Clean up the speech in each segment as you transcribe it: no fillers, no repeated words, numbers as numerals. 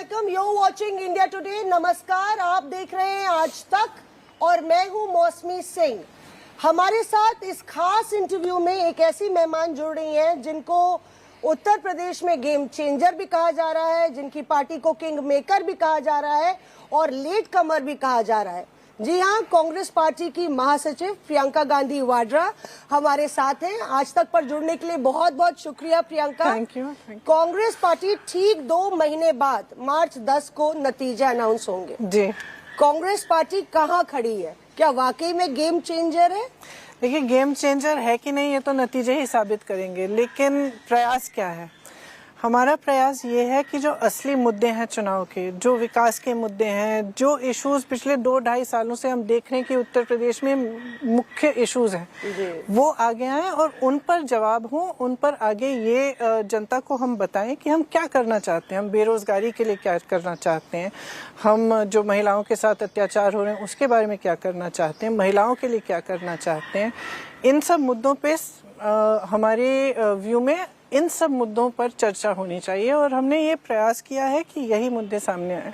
Welcome. You watching India today. नमस्कार, आप देख रहे हैं आज तक और मैं हूं मौसमी सिंह। हमारे साथ इस खास इंटरव्यू में एक ऐसी मेहमान जुड़ रही हैं जिनको उत्तर प्रदेश में गेम चेंजर भी कहा जा रहा है, जिनकी पार्टी को किंग मेकर भी कहा जा रहा है और लेट कमर भी कहा जा रहा है। जी हाँ, कांग्रेस पार्टी की महासचिव प्रियंका गांधी वाड्रा हमारे साथ हैं। आज तक पर जुड़ने के लिए बहुत बहुत शुक्रिया Priyanka. Thank you. Congress party ठीक 2 महीने बाद मार्च 10 को नतीजे अनाउंस होंगे जी। कांग्रेस पार्टी कहाँ खड़ी है? क्या वाकई में गेम चेंजर है? देखिए, गेम चेंजर है कि नहीं ये तो नतीजे ही साबित करेंगे, लेकिन प्रयास क्या है? हमारा प्रयास ये है कि जो असली मुद्दे हैं चुनाव के, जो विकास के मुद्दे हैं, जो इश्यूज पिछले 2-2.5 सालों से हम देख रहे हैं कि उत्तर प्रदेश में मुख्य इश्यूज हैं, वो आगे आए और उन पर जवाब हों, उन पर आगे ये जनता को हम बताएं कि हम क्या करना चाहते हैं। हम बेरोजगारी के लिए क्या करना चाहते हैं, हम जो महिलाओं के साथ अत्याचार हो रहे हैं उसके बारे में क्या करना चाहते हैं, महिलाओं के लिए क्या करना चाहते हैं। इन सब मुद्दों पे हमारे व्यू में इन सब मुद्दों पर चर्चा होनी चाहिए और हमने ये प्रयास किया है कि यही मुद्दे सामने आए।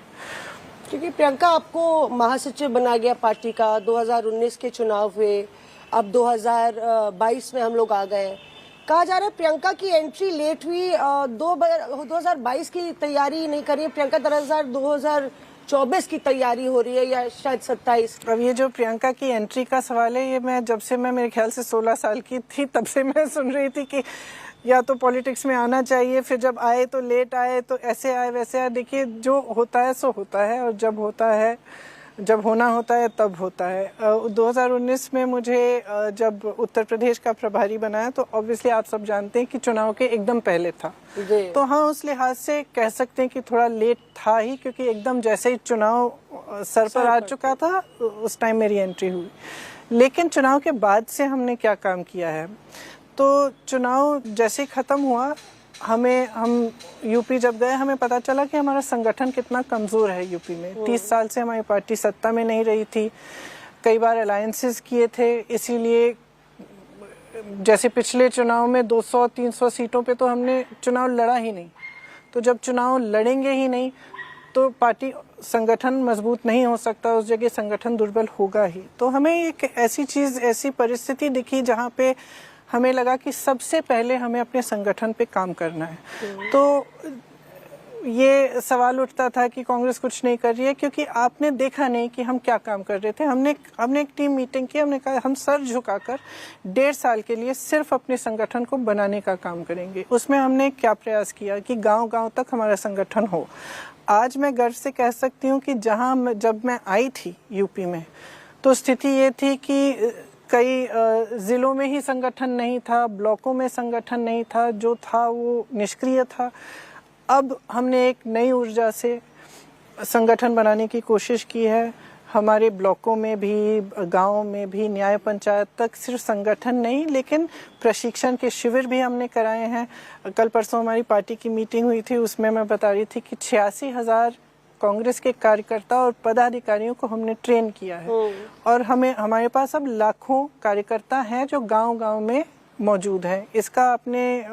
क्योंकि प्रियंका, आपको महासचिव बना गया पार्टी का, 2019 के चुनाव हुए, अब 2022 में हम लोग आ गए। कहा जा रहा है प्रियंका की एंट्री लेट हुई, 2022 की तैयारी नहीं करी प्रियंका, दरअसल 2024 की तैयारी हो रही है या शायद 27। अब ये जो प्रियंका की एंट्री का सवाल है, ये मैं जब से मैं मेरे ख्याल से 16 साल की थी तब से मैं सुन रही थी कि या तो पॉलिटिक्स में आना चाहिए, फिर जब आए तो लेट आए, तो ऐसे आए वैसे आए। देखिए, जो होता है सो होता है और जब होता है, जब होना होता है तब होता है। 2019 में मुझे जब उत्तर प्रदेश का प्रभारी बनाया तो ऑब्वियसली आप सब जानते हैं कि चुनाव के एकदम पहले था, तो हाँ उस लिहाज से कह सकते हैं कि थोड़ा लेट था ही, क्योंकि एकदम जैसे ही चुनाव सर पर आ चुका था उस टाइम मेरी एंट्री हुई। लेकिन चुनाव के बाद से हमने क्या काम किया है, तो चुनाव जैसे ही ख़त्म हुआ, हम यूपी जब गए हमें पता चला कि हमारा संगठन कितना कमज़ोर है यूपी में। 30 साल से हमारी पार्टी सत्ता में नहीं रही थी, कई बार अलायंसेस किए थे, इसीलिए जैसे पिछले चुनाव में 200-300 सीटों पे तो हमने चुनाव लड़ा ही नहीं। तो जब चुनाव लड़ेंगे ही नहीं तो पार्टी संगठन मजबूत नहीं हो सकता, उस जगह संगठन दुर्बल होगा ही। तो हमें एक ऐसी चीज़, ऐसी परिस्थिति दिखी जहाँ पे हमें लगा कि सबसे पहले हमें अपने संगठन पे काम करना है। तो ये सवाल उठता था कि कांग्रेस कुछ नहीं कर रही है, क्योंकि आपने देखा नहीं कि हम क्या काम कर रहे थे। हमने एक टीम मीटिंग की, हमने कहा हम सर झुकाकर 1.5 साल के लिए सिर्फ अपने संगठन को बनाने का काम करेंगे। उसमें हमने क्या प्रयास किया कि गांव-गांव तक हमारा संगठन हो। आज मैं गर्व से कह सकती हूँ कि जब मैं आई थी यूपी में, तो स्थिति ये थी कि कई ज़िलों में ही संगठन नहीं था, ब्लॉकों में संगठन नहीं था, जो था वो निष्क्रिय था। अब हमने एक नई ऊर्जा से संगठन बनाने की कोशिश की है। हमारे ब्लॉकों में भी, गाँव में भी, न्याय पंचायत तक सिर्फ संगठन नहीं लेकिन प्रशिक्षण के शिविर भी हमने कराए हैं। कल परसों हमारी पार्टी की मीटिंग हुई थी, उसमें मैं बता रही थी कि 86,000 कांग्रेस के कार्यकर्ता और पदाधिकारियों को हमने ट्रेन किया है और हमारे पास अब लाखों कार्यकर्ता हैं जो गांव-गांव में मौजूद हैं। इसका आपने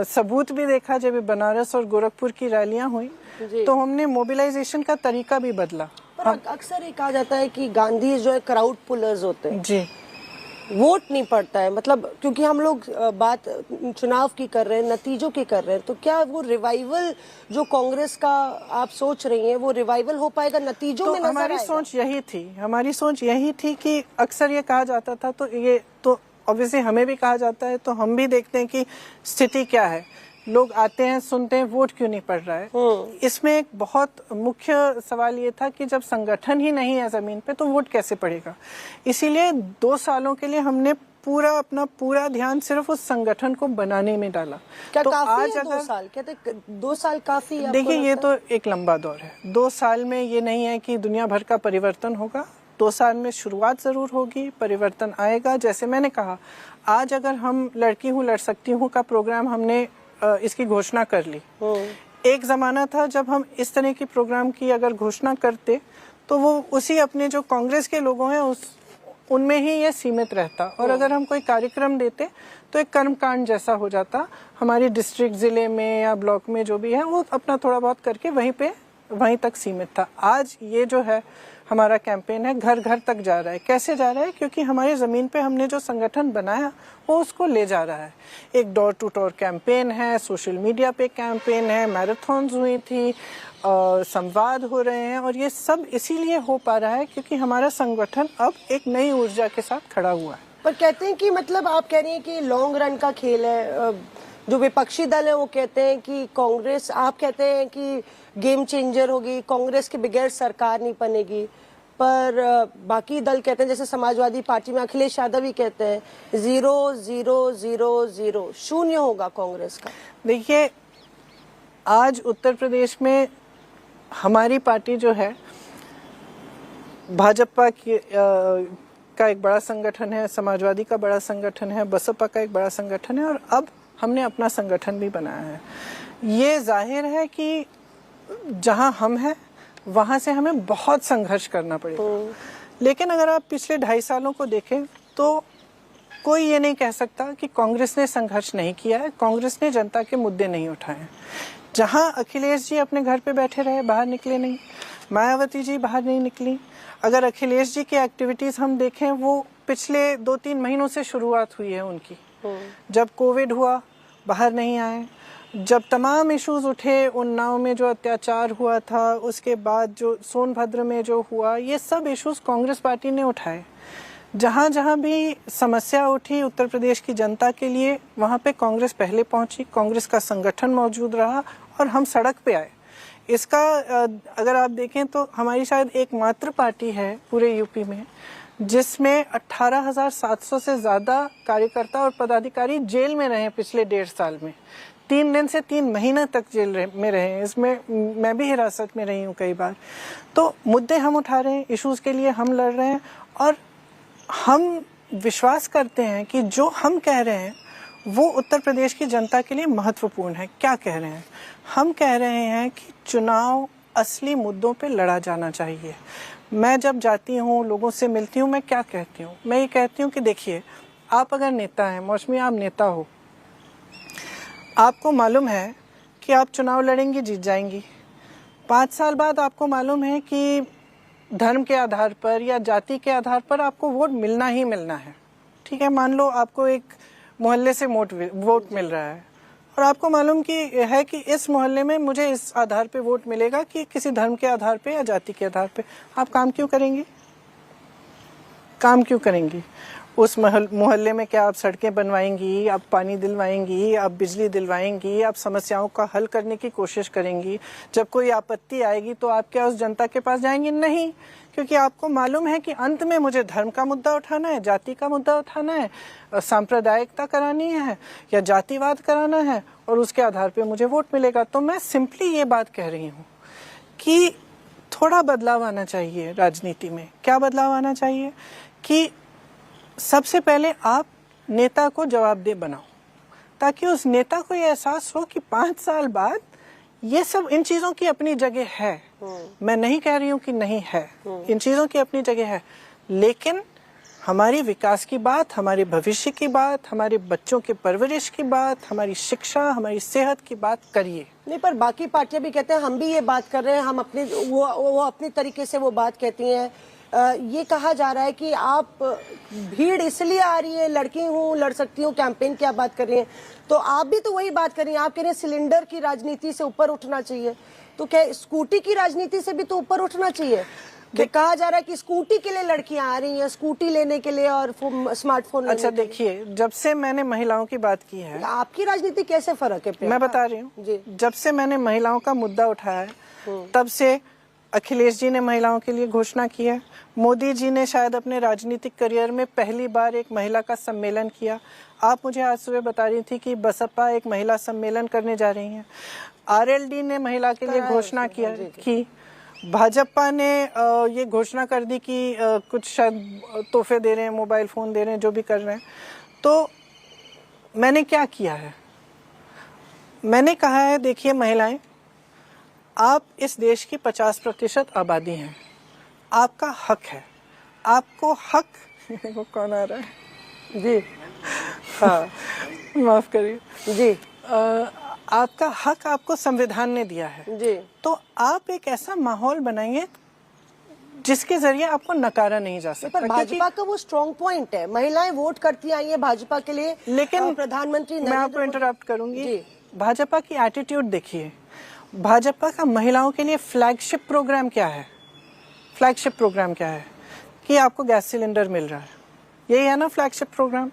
सबूत भी देखा जब बनारस और गोरखपुर की रैलियां हुई, तो हमने मोबिलाइजेशन का तरीका भी बदला। पर अक्सर ये कहा जाता है कि गांधी जो है क्राउड पुलर्स होते हैं जी, वोट नहीं पड़ता है, मतलब क्योंकि हम लोग बात चुनाव की कर रहे हैं, नतीजों की कर रहे हैं, तो क्या वो रिवाइवल जो कांग्रेस का आप सोच रही हैं वो रिवाइवल हो पाएगा नतीजों में? नजर हमारी सोच यही थी कि अक्सर ये कहा जाता था, तो ये तो ऑब्वियसली हमें भी कहा जाता है, तो हम भी देखते हैं कि स्थिति क्या है। लोग आते हैं, सुनते हैं, वोट क्यों नहीं पड़ रहा है। इसमें एक बहुत मुख्य सवाल ये था कि जब संगठन ही नहीं है जमीन पे तो वोट कैसे पड़ेगा। इसीलिए 2 सालों के लिए हमने अपना पूरा ध्यान सिर्फ उस संगठन को बनाने में डाला। क्या तो काफी आज है अगर 2 साल? कहते 2 साल काफी है? देखिए, ये तो एक लंबा दौर है। 2 साल में ये नहीं है कि दुनिया भर का परिवर्तन होगा। 2 साल में शुरुआत जरूर होगी, परिवर्तन आएगा। जैसे मैंने कहा, आज अगर हम लड़की हूँ लड़ सकती हूँ का प्रोग्राम हमने इसकी घोषणा कर ली। एक जमाना था जब हम इस तरह की प्रोग्राम की अगर घोषणा करते तो वो उसी अपने जो कांग्रेस के लोगों हैं उनमें ही ये सीमित रहता, और अगर हम कोई कार्यक्रम देते तो एक कर्मकांड जैसा हो जाता। हमारी डिस्ट्रिक्ट, ज़िले में या ब्लॉक में जो भी है वो अपना थोड़ा बहुत करके वहीं तक सीमित था। आज ये जो है हमारा कैंपेन है, घर घर तक जा रहा है। कैसे जा रहा है? क्योंकि हमारी ज़मीन पे हमने जो संगठन बनाया वो उसको ले जा रहा है। एक डोर टू डोर कैंपेन है, सोशल मीडिया पे कैंपेन है, मैराथन्स हुई थी, संवाद हो रहे हैं, और ये सब इसीलिए हो पा रहा है क्योंकि हमारा संगठन अब एक नई ऊर्जा के साथ खड़ा हुआ है। पर कहते हैं कि मतलब आप कह रही हैं कि लॉन्ग रन का खेल है। जो विपक्षी दल है वो कहते हैं कि कांग्रेस, आप कहते हैं कि गेम चेंजर होगी, कांग्रेस के बगैर सरकार नहीं बनेगी। पर बाकी दल कहते हैं, जैसे समाजवादी पार्टी में अखिलेश यादव ही कहते हैं 0-0-0-0 शून्य होगा कांग्रेस का। देखिए, आज उत्तर प्रदेश में हमारी पार्टी जो है, भाजपा की का एक बड़ा संगठन है, समाजवादी का बड़ा संगठन है, बसपा का एक बड़ा संगठन है, और अब हमने अपना संगठन भी बनाया है। ये जाहिर है कि जहां हम हैं वहां से हमें बहुत संघर्ष करना पड़ेगा। लेकिन अगर आप पिछले 2.5 सालों को देखें तो कोई ये नहीं कह सकता कि कांग्रेस ने संघर्ष नहीं किया है, कांग्रेस ने जनता के मुद्दे नहीं उठाए। जहां अखिलेश जी अपने घर पे बैठे रहे, बाहर निकले नहीं, मायावती जी बाहर नहीं निकली। अगर अखिलेश जी की एक्टिविटीज हम देखें, वो पिछले 2-3 महीनों से शुरुआत हुई है उनकी। जब कोविड हुआ बाहर नहीं आए, जब तमाम इश्यूज उठे, उन्नाव में जो अत्याचार हुआ था, उसके बाद जो सोनभद्र में जो हुआ, ये सब इश्यूज कांग्रेस पार्टी ने उठाए। जहाँ जहाँ भी समस्या उठी उत्तर प्रदेश की जनता के लिए, वहाँ पे कांग्रेस पहले पहुंची, कांग्रेस का संगठन मौजूद रहा और हम सड़क पे आए। इसका अगर आप देखें तो हमारी शायद एकमात्र पार्टी है पूरे यूपी में जिसमें 18,700 से ज़्यादा कार्यकर्ता और पदाधिकारी जेल में रहे पिछले 1.5 साल में। 3 दिन से 3 महीने तक जेल में रहे हैं। इसमें मैं भी हिरासत में रही हूँ कई बार। तो मुद्दे हम उठा रहे हैं, इश्यूज़ के लिए हम लड़ रहे हैं, और हम विश्वास करते हैं कि जो हम कह रहे हैं वो उत्तर प्रदेश की जनता के लिए महत्वपूर्ण है। क्या कह रहे हैं? हम कह रहे हैं कि चुनाव असली मुद्दों पे लड़ा जाना चाहिए। मैं जब जाती हूँ, लोगों से मिलती हूँ, मैं क्या कहती हूँ? मैं ये कहती हूँ कि देखिए, आप अगर नेता हैं, मौसमी आप नेता हो, आपको मालूम है कि आप चुनाव लड़ेंगी, जीत जाएंगी। 5 साल बाद आपको मालूम है कि धर्म के आधार पर या जाति के आधार पर आपको वोट मिलना ही मिलना है। ठीक है, मान लो आपको एक मोहल्ले से वोट मिल रहा है और आपको मालूम है कि इस मोहल्ले में मुझे इस आधार पे वोट मिलेगा कि किसी धर्म के आधार पे या जाति के आधार पे। आप काम क्यों करेंगी? काम क्यों करेंगी? उस मोहल्ले में क्या आप सड़कें बनवाएंगी, आप पानी दिलवाएंगी, आप बिजली दिलवाएंगी, आप समस्याओं का हल करने की कोशिश करेंगी? जब कोई आपत्ति आएगी तो आप क्या उस जनता के पास जाएंगी? नहीं, क्योंकि आपको मालूम है कि अंत में मुझे धर्म का मुद्दा उठाना है, जाति का मुद्दा उठाना है, सांप्रदायिकता करानी है या जातिवाद कराना है, और उसके आधार पे मुझे वोट मिलेगा। तो मैं सिंपली ये बात कह रही हूँ कि थोड़ा बदलाव आना चाहिए राजनीति में। क्या बदलाव आना चाहिए? कि सबसे पहले आप नेता को जवाबदेह बनाओ, ताकि उस नेता को ये एहसास हो कि 5 साल बाद ये सब, इन चीज़ों की अपनी जगह है। मैं नहीं कह रही हूँ कि नहीं है, इन चीज़ों की अपनी जगह है, लेकिन हमारी विकास की बात, हमारे भविष्य की बात, हमारे बच्चों के परवरिश की बात, हमारी शिक्षा, हमारी सेहत की बात करिए। नहीं, पर बाकी पार्टियां भी कहते हैं हम भी ये बात कर रहे हैं, हम अपने वो अपनी तरीके से वो बात कहती हैं। ये कहा जा रहा है कि आप भीड़ इसलिए आ रही है, लड़की हूँ, लड़ सकती हूँ, कैंपेन की आप बात कर रही हैं, तो आप भी तो वही बात कर रही हैं। आप कह रहे हैं सिलेंडर की राजनीति से ऊपर उठना चाहिए, तो क्या स्कूटी की राजनीति से भी तो ऊपर उठना चाहिए? कि कहा जा रहा है कि स्कूटी के लिए लड़कियां आ रही हैं, स्कूटी लेने के लिए और स्मार्टफोन लेने। अच्छा, देखिए, जब से मैंने महिलाओं की बात की है, आपकी राजनीति कैसे फर्क है? मैं बता रही हूँ जी। जब से मैंने महिलाओं का मुद्दा उठाया है, तब से अखिलेश जी ने महिलाओं के लिए घोषणा की है। मोदी जी ने शायद अपने राजनीतिक करियर में पहली बार एक महिला का सम्मेलन किया। आप मुझे आज सुबह बता रही थी कि बसपा एक महिला सम्मेलन करने जा रही है। आरएलडी ने महिला के लिए घोषणा की। भाजपा ने ये घोषणा कर दी कि कुछ शायद तोहफे दे रहे हैं, मोबाइल फ़ोन दे रहे हैं, जो भी कर रहे हैं। तो मैंने क्या किया है? मैंने कहा है, देखिए महिलाएं, आप इस देश की 50% आबादी हैं, आपका हक है, आपको हक वो कौन आ रहा है जी? हाँ माफ करिए जी आपका हक आपको संविधान ने दिया है जी। तो आप एक ऐसा माहौल बनाइए जिसके जरिए आपको नकारा नहीं जा सकता। पर भाजपा का वो स्ट्रॉन्ग पॉइंट है, महिलाएं वोट करती आई हैं भाजपा के लिए, लेकिन प्रधानमंत्री मैं आपको इंटरप्ट करूंगी जी। भाजपा की एटीट्यूड देखिए, भाजपा का महिलाओं के लिए फ्लैगशिप प्रोग्राम क्या है? फ्लैगशिप प्रोग्राम क्या है कि आपको गैस सिलेंडर मिल रहा है, यही है ना फ्लैगशिप प्रोग्राम।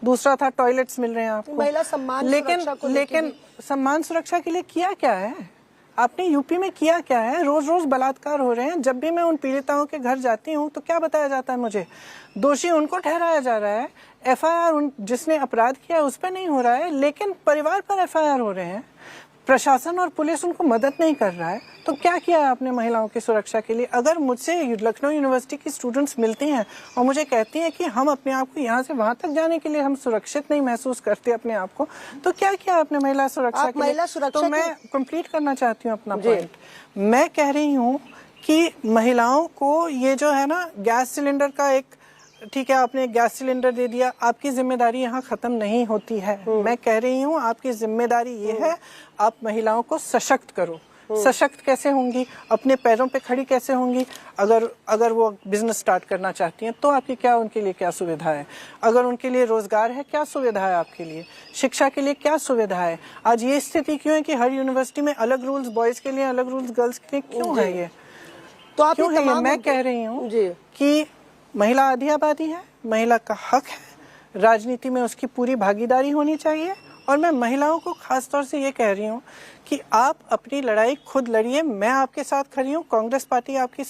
दूसरा था टॉयलेट्स मिल रहे हैं आपको, महिला सम्मान सुरक्षा को लेकिन सम्मान सुरक्षा के लिए किया क्या है आपने? यूपी में किया क्या है? रोज रोज बलात्कार हो रहे हैं। जब भी मैं उन पीड़िताओं के घर जाती हूँ तो क्या बताया जाता है मुझे? दोषी उनको ठहराया जा रहा है, एफआईआर उन जिसने अपराध किया उस पर नहीं हो रहा है, लेकिन परिवार पर एफआईआर हो रहे हैं। प्रशासन और पुलिस उनको मदद नहीं कर रहा है। तो क्या किया है आपने महिलाओं की सुरक्षा के लिए? अगर मुझसे लखनऊ यूनिवर्सिटी की स्टूडेंट्स मिलती हैं और मुझे कहती हैं कि हम अपने आप को यहाँ से वहां तक जाने के लिए हम सुरक्षित नहीं महसूस करते अपने आप को, तो क्या किया आपने महिला सुरक्षा के लिए? तो मैं कंप्लीट करना चाहती हूँ अपना पॉइंट। मैं कह रही हूँ कि महिलाओं को ये जो है ना गैस सिलेंडर का एक, ठीक है आपने गैस सिलेंडर दे दिया, आपकी जिम्मेदारी यहाँ खत्म नहीं होती है। मैं कह रही हूँ आपकी जिम्मेदारी ये है आप महिलाओं को सशक्त करो। सशक्त कैसे होंगी? अपने पैरों पे खड़ी कैसे होंगी? अगर वो बिजनेस स्टार्ट करना चाहती हैं तो आपकी क्या उनके लिए क्या सुविधा है? अगर उनके लिए रोजगार है, क्या सुविधा है आपके लिए? शिक्षा के लिए क्या सुविधा है? आज ये स्थिति क्यों है कि हर यूनिवर्सिटी में अलग रूल्स बॉयज के लिए, अलग रूल्स गर्ल्स के लिए, क्यों है ये? तो आप क्यों है ये? मैं कह रही हूँ कि महिला आधी आबादी है, महिला का हक है, राजनीति में उसकी पूरी भागीदारी होनी चाहिए। और मैं महिलाओं को खास तौर से ये कह रही हूँ कि आप अपनी लड़ाई खुद लड़िए, मैं आपके साथ खड़ी हूँ, कांग्रेस पार्टी आपके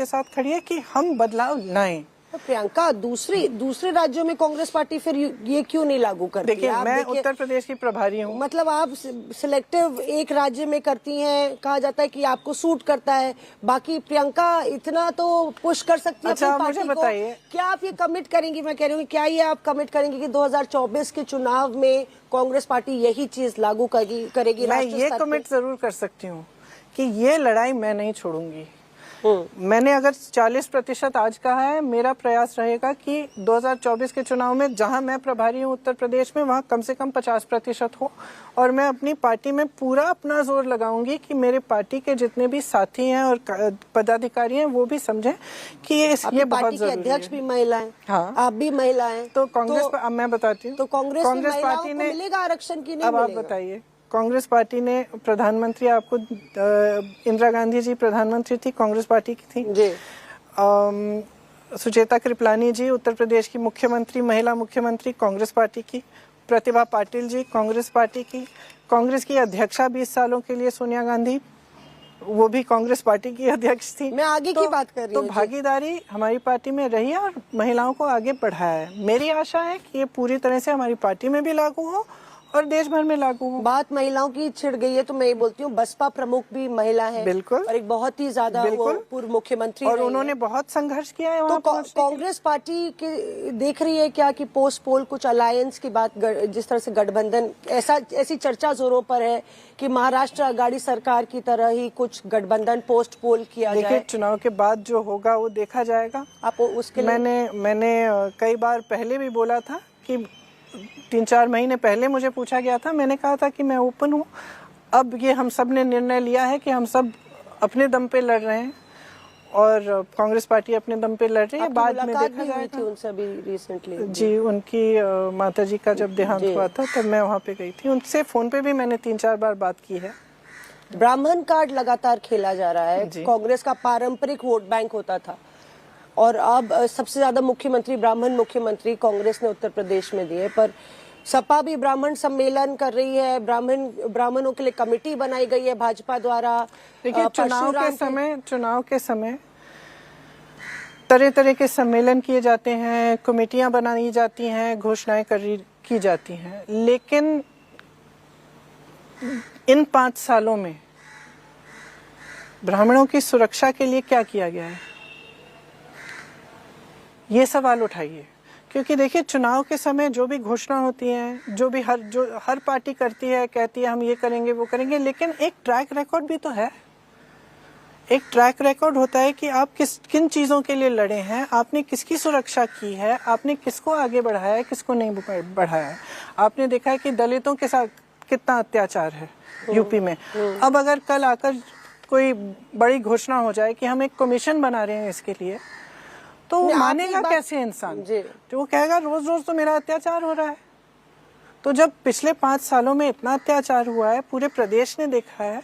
साथ खड़ी है कि हम बदलाव लाएं। तो प्रियंका, दूसरे राज्यों में कांग्रेस पार्टी फिर ये क्यों नहीं लागू करती? देखिए मैं उत्तर प्रदेश की प्रभारी हूँ। मतलब आप सिलेक्टिव एक राज्य में करती हैं, कहा जाता है कि आपको सूट करता है, बाकी प्रियंका इतना तो पुश कर सकती है। अच्छा मुझे बताइए, क्या आप ये कमिट करेंगी? मैं कह रही हूँ क्या ये आप कमिट करेंगी कि 2024 के चुनाव में कांग्रेस पार्टी यही चीज लागू करेगी? मैं ये कमिट जरूर कर सकती हूँ कि ये लड़ाई मैं नहीं छोड़ूंगी। मैंने अगर 40% आज कहा है, मेरा प्रयास रहेगा कि 2024 के चुनाव में जहां मैं प्रभारी हूं उत्तर प्रदेश में, वहां कम से कम 50% हो। और मैं अपनी पार्टी में पूरा अपना जोर लगाऊंगी कि मेरे पार्टी के जितने भी साथी हैं और पदाधिकारी हैं वो भी समझें कि ये बहुत जरूरी है। अध्यक्ष भी महिला है, हाँ आप भी महिला है, तो कांग्रेस अब मैं बताती हूँ, तो कांग्रेस पार्टी ने मिलेगा आरक्षण की नहीं? अब आप बताइए, कांग्रेस पार्टी ने प्रधानमंत्री, आपको इंदिरा गांधी जी प्रधानमंत्री थी, कांग्रेस पार्टी की थी जी। सुचेता कृपलानी जी उत्तर प्रदेश की मुख्यमंत्री, महिला मुख्यमंत्री, कांग्रेस पार्टी की। प्रतिभा पाटिल जी कांग्रेस पार्टी की। कांग्रेस की अध्यक्षा 20 सालों के लिए सोनिया गांधी, वो भी कांग्रेस पार्टी की अध्यक्ष थी। मैं आगे की बात कर रही हूँ। तो भागीदारी हमारी पार्टी में रही है और महिलाओं को आगे बढ़ाया है। मेरी आशा है कि ये पूरी तरह से हमारी पार्टी में भी लागू हो और देश भर में लागू हो। बात महिलाओं की छिड़ गई है तो मैं ये बोलती हूँ बसपा प्रमुख भी महिला है। बिल्कुल। और एक बहुत ही ज्यादा पूर्व मुख्यमंत्री, और उन्होंने बहुत संघर्ष किया है वहाँ तो कांग्रेस पार्टी के देख रही है क्या कि पोस्ट पोल कुछ अलायंस की बात, जिस तरह से गठबंधन, ऐसी चर्चा जोरों पर है कि महाराष्ट्र आघाड़ी सरकार की तरह ही कुछ गठबंधन पोस्ट पोल किया जाए? देखिए चुनाव के बाद जो होगा वो देखा जाएगा। आप उसके लिए मैंने कई बार पहले भी बोला था कि 3-4 महीने पहले मुझे पूछा गया था, मैंने कहा था कि मैं ओपन हूँ। अब ये हम सब ने निर्णय लिया है कि हम सब अपने दम पे लड़ रहे हैं और कांग्रेस पार्टी अपने दम पे लड़ रही है। बाद में देखा जाएगा। उनसे अभी रिसेंटली जी, उनकी माता जी का जब देहांत हुआ था तब मैं वहाँ पे गई थी। उनसे फोन पे भी मैंने 3-4 बार बात की है। ब्राह्मण कार्ड लगातार खेला जा रहा है। कांग्रेस का पारंपरिक वोट बैंक होता था और अब सबसे ज्यादा मुख्यमंत्री ब्राह्मण मुख्यमंत्री कांग्रेस ने उत्तर प्रदेश में दिए, पर सपा भी ब्राह्मण सम्मेलन कर रही है, ब्राह्मणों के लिए कमेटी बनाई गई है भाजपा द्वारा। देखिए चुनाव के समय तरह तरह के सम्मेलन किए जाते हैं, कमेटियां बनाई जाती हैं, घोषणाएं की जाती हैं, लेकिन इन 5 सालों में ब्राह्मणों की सुरक्षा के लिए क्या किया गया है, ये सवाल उठाइए। क्योंकि देखिए चुनाव के समय जो भी घोषणा होती है, जो हर पार्टी करती है, कहती है हम ये करेंगे वो करेंगे, लेकिन एक ट्रैक रिकॉर्ड भी तो है। एक ट्रैक रिकॉर्ड होता है कि आप किन चीज़ों के लिए लड़े हैं, आपने किसकी सुरक्षा की है, आपने किसको आगे बढ़ाया है, किसको नहीं बढ़ाया है। आपने देखा है कि दलितों के साथ कितना अत्याचार है यूपी में। अब अगर कल आकर कोई बड़ी घोषणा हो जाए कि हम एक कमीशन बना रहे हैं इसके लिए, तो वो मानेगा कैसे इंसान? तो वो कहेगा रोज रोज तो मेरा अत्याचार हो रहा है। तो जब पिछले 5 सालों में इतना अत्याचार हुआ है, पूरे प्रदेश ने देखा है,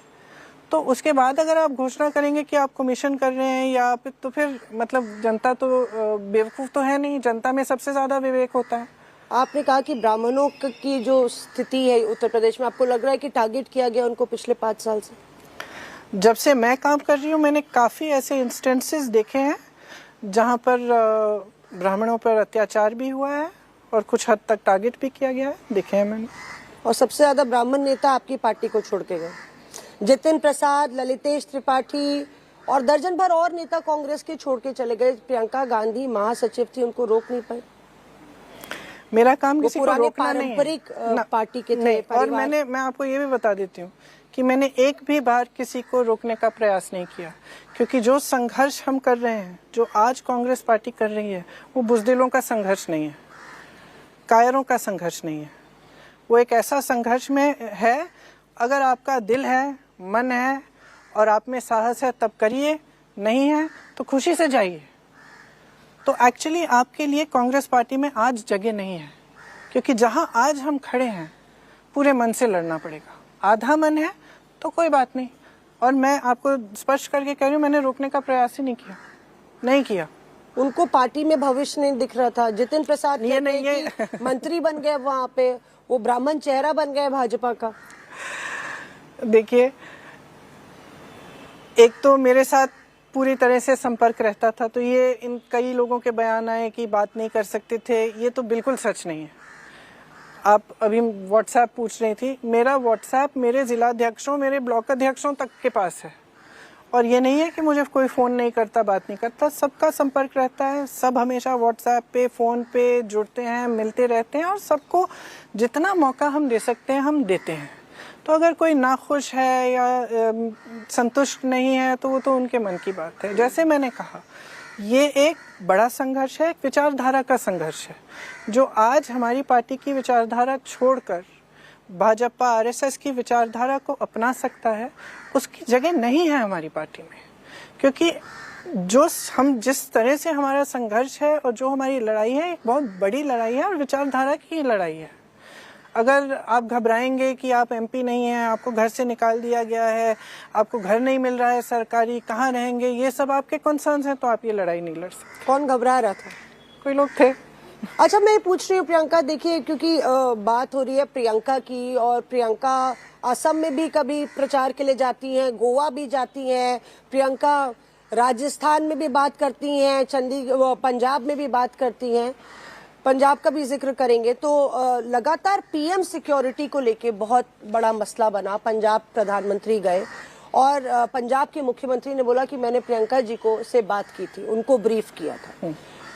तो उसके बाद अगर आप घोषणा करेंगे कि आप कमीशन कर रहे हैं या तो फिर मतलब जनता तो बेवकूफ़ तो है नहीं, जनता में सबसे ज़्यादा विवेक होता है। आपने कहा कि ब्राह्मणों की जो स्थिति है उत्तर प्रदेश में, आपको लग रहा है कि टारगेट किया गया उनको पिछले 5 साल से? जब से मैं काम कर रही हूँ मैंने काफ़ी ऐसे इंस्टेंसेस देखे हैं जहाँ पर ब्राह्मणों पर अत्याचार भी हुआ है और कुछ हद तक टारगेट भी किया गया है, देखे हैं मैंने। और सबसे ज्यादा ब्राह्मण नेता आपकी पार्टी को छोड़ के गए। जितिन प्रसाद, ललितेश त्रिपाठी और दर्जन भर और नेता कांग्रेस के छोड़ के चले गए। प्रियंका गांधी महासचिव थी, उनको रोक नहीं पाए। मेरा काम किसी को रोकना नहीं है। पारंपरिक पार्टी के थे नहीं, और मैं आपको ये भी बता देती हूँ कि मैंने एक भी बार किसी को रोकने का प्रयास नहीं किया, क्योंकि जो संघर्ष हम कर रहे हैं, जो आज कांग्रेस पार्टी कर रही है, वो बुज़दिलों का संघर्ष नहीं है, कायरों का संघर्ष नहीं है। वो एक ऐसा संघर्ष में है, अगर आपका दिल है, मन है और आप में साहस है तब करिए, नहीं है तो खुशी से जाइए। तो एक्चुअली आपके लिए कांग्रेस पार्टी में आज जगह नहीं है, क्योंकि जहाँ आज हम खड़े हैं पूरे मन से लड़ना पड़ेगा। आधा मन है तो कोई बात नहीं, और मैं आपको स्पष्ट करके कह रही हूँ, मैंने रोकने का प्रयास ही नहीं किया। उनको पार्टी में भविष्य नहीं दिख रहा था। जितिन प्रसाद ये मंत्री बन गए, वहाँ पे वो ब्राह्मण चेहरा बन गए भाजपा का। देखिए, एक तो मेरे साथ पूरी तरह से संपर्क रहता था, तो ये इन कई लोगों के बयान आए कि बात नहीं कर सकते थे, ये तो बिल्कुल सच नहीं है। आप अभी व्हाट्सएप पूछ रही थी, मेरा व्हाट्सएप मेरे जिलाध्यक्षों, मेरे ब्लॉक अध्यक्षों तक के पास है, और ये नहीं है कि मुझे कोई फ़ोन नहीं करता, बात नहीं करता। सबका संपर्क रहता है, सब हमेशा व्हाट्सएप पे, फ़ोन पे जुड़ते हैं, मिलते रहते हैं, और सबको जितना मौका हम दे सकते हैं हम देते हैं। तो अगर कोई नाखुश है या संतुष्ट नहीं है तो वो तो उनके मन की बात है। जैसे मैंने कहा, ये एक बड़ा संघर्ष है, एक विचारधारा का संघर्ष है। जो आज हमारी पार्टी की विचारधारा छोड़कर भाजपा आरएसएस की विचारधारा को अपना सकता है, उसकी जगह नहीं है हमारी पार्टी में। क्योंकि जिस तरह से हमारा संघर्ष है और जो हमारी लड़ाई है, एक बहुत बड़ी लड़ाई है और विचारधारा की लड़ाई है। अगर आप घबराएंगे कि आप एमपी नहीं हैं, आपको घर से निकाल दिया गया है, आपको घर नहीं मिल रहा है सरकारी, कहाँ रहेंगे, ये सब आपके कंसर्न्स हैं, तो आप ये लड़ाई नहीं लड़ सकते। कौन घबरा रहा था? कोई लोग थे। अच्छा, मैं पूछ रही हूँ प्रियंका, देखिए, क्योंकि बात हो रही है प्रियंका की, और प्रियंका असम में भी कभी प्रचार के लिए जाती हैं, गोवा भी जाती हैं, प्रियंका राजस्थान में भी बात करती हैं, पंजाब में भी बात करती हैं, पंजाब का भी जिक्र करेंगे। तो लगातार पीएम सिक्योरिटी को लेके बहुत बड़ा मसला बना। पंजाब प्रधानमंत्री गए और पंजाब के मुख्यमंत्री ने बोला कि मैंने प्रियंका जी से बात की थी, उनको ब्रीफ किया था।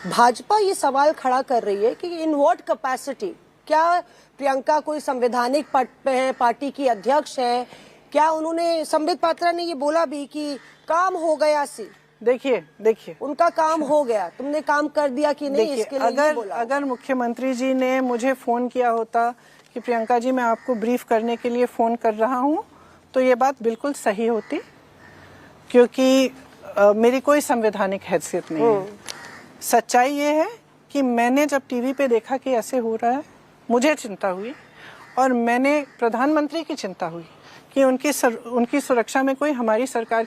भाजपा ये सवाल खड़ा कर रही है कि इन व्हाट कैपेसिटी, क्या प्रियंका कोई संवैधानिक पद पे है, पार्टी की अध्यक्ष है, क्या उन्होंने, संबित पात्रा ने ये बोला भी कि काम हो गया सी। देखिए उनका काम हो गया, तुमने काम कर दिया कि नहीं, इसके लिए अगर मुख्यमंत्री जी ने मुझे फोन किया होता कि प्रियंका जी मैं आपको ब्रीफ करने के लिए फोन कर रहा हूँ, तो ये बात बिल्कुल सही होती, क्योंकि मेरी कोई संवैधानिक हैसियत नहीं है। सच्चाई ये है कि मैंने जब टीवी पे देखा कि ऐसे हो रहा है, मुझे चिंता हुई, और मैंने प्रधानमंत्री की चिंता हुई कि उनकी सुरक्षा में कोई हमारी सरकार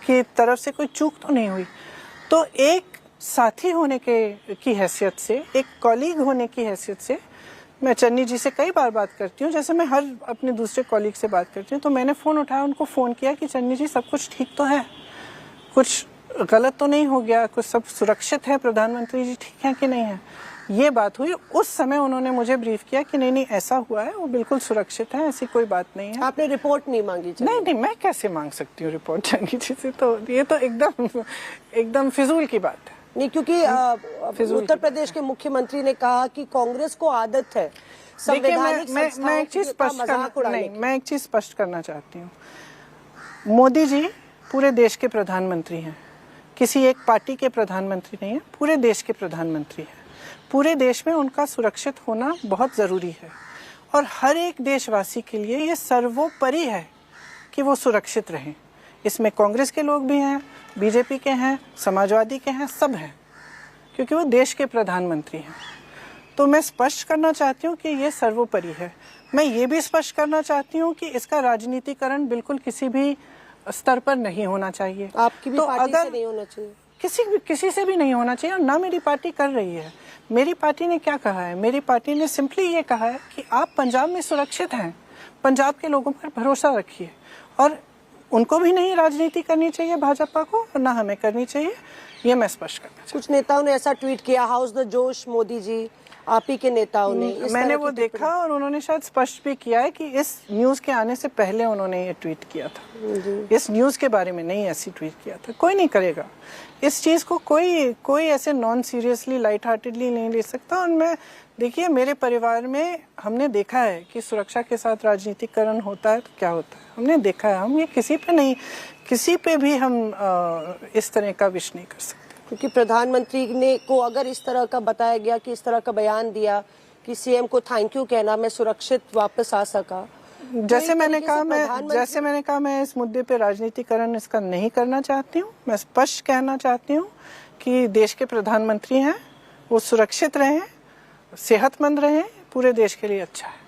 की तरफ से कोई चूक तो नहीं हुई। तो एक साथी होने की हैसियत से, एक कॉलीग होने की हैसियत से, मैं चन्नी जी से कई बार बात करती हूँ, जैसे मैं हर अपने दूसरे कॉलीग से बात करती हूँ। तो मैंने फ़ोन उठाया, उनको फ़ोन किया कि चन्नी जी सब कुछ ठीक तो है, कुछ गलत तो नहीं हो गया, कुछ सब सुरक्षित है, प्रधानमंत्री जी ठीक है कि नहीं है। ये बात हुई, उस समय उन्होंने मुझे ब्रीफ किया कि नहीं ऐसा हुआ है, वो बिल्कुल सुरक्षित है, ऐसी कोई बात नहीं है। आपने रिपोर्ट नहीं मांगी? नहीं, मैं कैसे मांग सकती हूँ रिपोर्ट चन्नी जी से, तो ये तो एकदम फिजूल की बात है। नहीं, क्योंकि उत्तर प्रदेश के मुख्यमंत्री ने कहा कि कांग्रेस को आदत है संवैधानिक संस्थाओं मैं एक चीज स्पष्ट करना चाहती हूँ। मोदी जी पूरे देश के प्रधानमंत्री हैं, किसी एक पार्टी के प्रधानमंत्री नहीं है, पूरे देश के प्रधानमंत्री हैं। पूरे देश में उनका सुरक्षित होना बहुत ज़रूरी है और हर एक देशवासी के लिए ये सर्वोपरि है कि वो सुरक्षित रहें। इसमें कांग्रेस के लोग भी हैं, बीजेपी के हैं, समाजवादी के हैं, सब हैं, क्योंकि वो देश के प्रधानमंत्री हैं। तो मैं स्पष्ट करना चाहती हूँ कि ये सर्वोपरि है। मैं ये भी स्पष्ट करना चाहती हूँ कि इसका राजनीतिकरण बिल्कुल किसी भी स्तर पर नहीं होना चाहिए। आपकी भी तो पार्टी अगर से नहीं होना चाहिए? किसी से भी नहीं होना चाहिए और ना मेरी पार्टी कर रही है। मेरी पार्टी ने क्या कहा है? मेरी पार्टी ने सिंपली ये कहा है कि आप पंजाब में सुरक्षित हैं, पंजाब के लोगों पर भरोसा रखिए और उनको भी नहीं राजनीति करनी चाहिए भाजपा को और ना हमें करनी चाहिए। ये मैं स्पष्ट करना चाहती हूँ। कुछ नेताओं ने ऐसा ट्वीट किया, हाउस द जोश मोदी जी, आप ही के नेताओं ने इस मैंने तरह वो की देखा और उन्होंने शायद स्पष्ट भी किया है कि इस न्यूज़ के आने से पहले उन्होंने ये ट्वीट किया था। इस न्यूज़ के बारे में नहीं ऐसी ट्वीट किया था। कोई नहीं करेगा इस चीज़ को, कोई ऐसे नॉन सीरियसली लाइट हार्टेडली नहीं ले सकता। और मैं देखिए, मेरे परिवार में हमने देखा है कि सुरक्षा के साथ राजनीतिकरण होता है तो क्या होता है, हमने देखा है। हम ये किसी पे भी हम इस तरह का विश नहीं कर सकते। क्योंकि प्रधानमंत्री ने को अगर इस तरह का बताया गया कि इस तरह का बयान दिया कि सीएम को थैंक यू कहना, मैं सुरक्षित वापस आ सका। जैसे मैंने कहा मैं इस मुद्दे पे राजनीतिकरण इसका नहीं करना चाहती हूँ। मैं स्पष्ट कहना चाहती हूँ कि देश के प्रधानमंत्री हैं, वो सुरक्षित रहें, सेहतमंद रहें, पूरे देश के लिए अच्छा है।